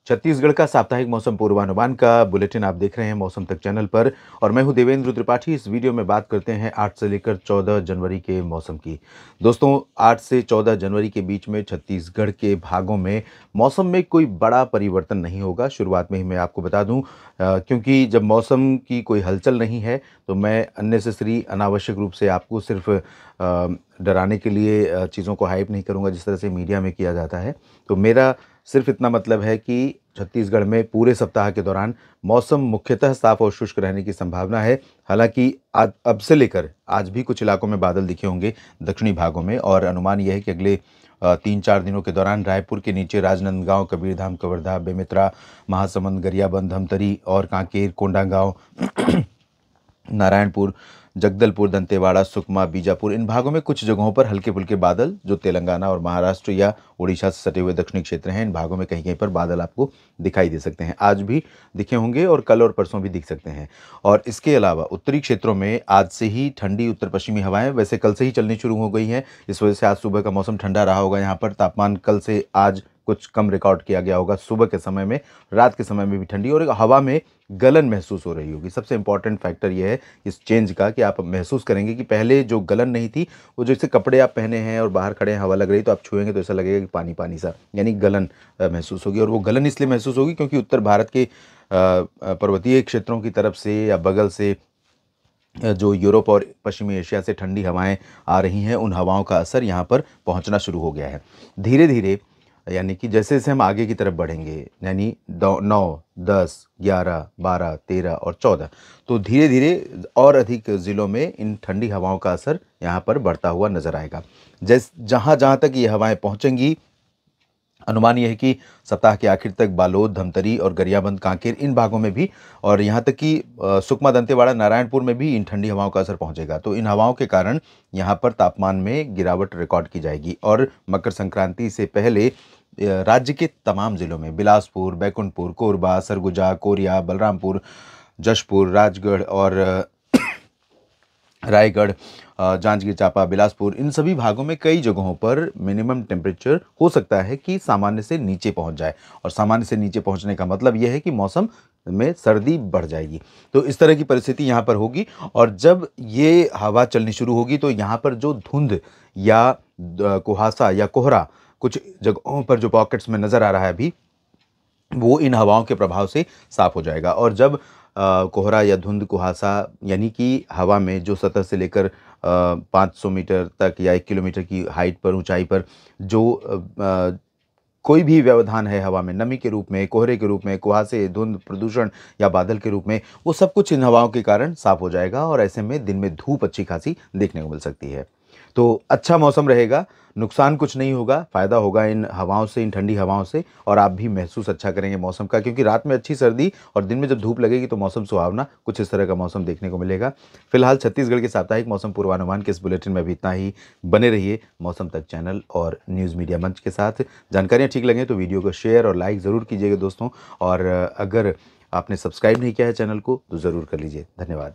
छत्तीसगढ़ का साप्ताहिक मौसम पूर्वानुमान का बुलेटिन आप देख रहे हैं मौसम तक चैनल पर और मैं हूं देवेंद्र त्रिपाठी। इस वीडियो में बात करते हैं 8 से लेकर 14 जनवरी के मौसम की। दोस्तों 8 से 14 जनवरी के बीच में छत्तीसगढ़ के भागों में मौसम में कोई बड़ा परिवर्तन नहीं होगा। शुरुआत में ही मैं आपको बता दूं क्योंकि जब मौसम की कोई हलचल नहीं है तो मैं अननेसेसरी अनावश्यक रूप से आपको सिर्फ डराने के लिए चीज़ों को हाइप नहीं करूंगा जिस तरह से मीडिया में किया जाता है। तो मेरा सिर्फ इतना मतलब है कि छत्तीसगढ़ में पूरे सप्ताह के दौरान मौसम मुख्यतः साफ और शुष्क रहने की संभावना है। हालांकि आज अब से लेकर आज भी कुछ इलाकों में बादल दिखे होंगे दक्षिणी भागों में, और अनुमान यह है कि अगले 3-4 दिनों के दौरान रायपुर के नीचे राजनांदगांव, कबीरधाम, कवर्धा, बेमेतरा, महासमुंद, गरियाबंद, धमतरी और कांकेर, कोंडागांव, नारायणपुर, जगदलपुर, दंतेवाड़ा, सुकमा, बीजापुर, इन भागों में कुछ जगहों पर हल्के फुल्के बादल जो तेलंगाना और महाराष्ट्र या उड़ीसा से सटे हुए दक्षिणी क्षेत्र हैं, इन भागों में कहीं कहीं पर बादल आपको दिखाई दे सकते हैं। आज भी दिखे होंगे और कल और परसों भी दिख सकते हैं। और इसके अलावा उत्तरी क्षेत्रों में आज से ही ठंडी उत्तर पश्चिमी हवाएं वैसे कल से ही चलनी शुरू हो गई हैं। इस वजह से आज सुबह का मौसम ठंडा रहा होगा। यहाँ पर तापमान कल से आज कुछ कम रिकॉर्ड किया गया होगा सुबह के समय में। रात के समय में भी ठंडी और हवा में गलन महसूस हो रही होगी। सबसे इंपॉर्टेंट फैक्टर यह है इस चेंज का कि आप महसूस करेंगे कि पहले जो गलन नहीं थी, वो जैसे कपड़े आप पहने हैं और बाहर खड़े हैं, हवा लग रही तो आप छुएंगे तो ऐसा लगेगा कि पानी पानी सा, यानी गलन महसूस होगी। और वो गलन इसलिए महसूस होगी क्योंकि उत्तर भारत के पर्वतीय क्षेत्रों की तरफ से या बगल से जो यूरोप और पश्चिमी एशिया से ठंडी हवाएं आ रही हैं, उन हवाओं का असर यहाँ पर पहुँचना शुरू हो गया है। धीरे धीरे यानी कि जैसे जैसे हम आगे की तरफ बढ़ेंगे, यानी 9, 10, 11, 12, 13 और 14, तो धीरे धीरे और अधिक ज़िलों में इन ठंडी हवाओं का असर यहाँ पर बढ़ता हुआ नज़र आएगा। जहाँ जहाँ तक ये हवाएं पहुँचेंगी, अनुमान यह है कि सप्ताह के आखिर तक बालोद, धमतरी और गरियाबंद, कांकेर, इन भागों में भी और यहाँ तक कि सुकमा, दंतेवाड़ा, नारायणपुर में भी इन ठंडी हवाओं का असर पहुँचेगा। तो इन हवाओं के कारण यहाँ पर तापमान में गिरावट रिकॉर्ड की जाएगी और मकर संक्रांति से पहले राज्य के तमाम जिलों में बिलासपुर, बैकुंठपुर, कोरबा, सरगुजा, कोरिया, बलरामपुर, जशपुर, राजगढ़ और रायगढ़, जांजगीर चांपा, बिलासपुर, इन सभी भागों में कई जगहों पर मिनिमम टेम्परेचर हो सकता है कि सामान्य से नीचे पहुंच जाए। और सामान्य से नीचे पहुंचने का मतलब यह है कि मौसम में सर्दी बढ़ जाएगी। तो इस तरह की परिस्थिति यहाँ पर होगी। और जब ये हवा चलनी शुरू होगी तो यहाँ पर जो धुंध या कुहासा या कोहरा कुछ जगहों पर जो पॉकेट्स में नज़र आ रहा है अभी, वो इन हवाओं के प्रभाव से साफ हो जाएगा। और जब कोहरा या धुंध कुहासा यानी कि हवा में जो सतह से लेकर 500 मीटर तक या 1 किलोमीटर की हाइट पर, ऊंचाई पर जो कोई भी व्यवधान है हवा में, नमी के रूप में, कोहरे के रूप में, कुहासे, धुंध, प्रदूषण या बादल के रूप में, वो सब कुछ इन हवाओं के कारण साफ हो जाएगा। और ऐसे में दिन में धूप अच्छी खासी देखने को मिल सकती है। तो अच्छा मौसम रहेगा, नुकसान कुछ नहीं होगा, फ़ायदा होगा इन हवाओं से, इन ठंडी हवाओं से। और आप भी महसूस अच्छा करेंगे मौसम का, क्योंकि रात में अच्छी सर्दी और दिन में जब धूप लगेगी तो मौसम सुहावना, कुछ इस तरह का मौसम देखने को मिलेगा। फिलहाल छत्तीसगढ़ के साप्ताहिक मौसम पूर्वानुमान के इस बुलेटिन में भी इतना ही। बने रहिए मौसम तक चैनल और न्यूज़ मीडिया मंच के साथ। जानकारियाँ ठीक लगें तो वीडियो को शेयर और लाइक ज़रूर कीजिएगा दोस्तों। और अगर आपने सब्सक्राइब नहीं किया है चैनल को तो ज़रूर कर लीजिए। धन्यवाद।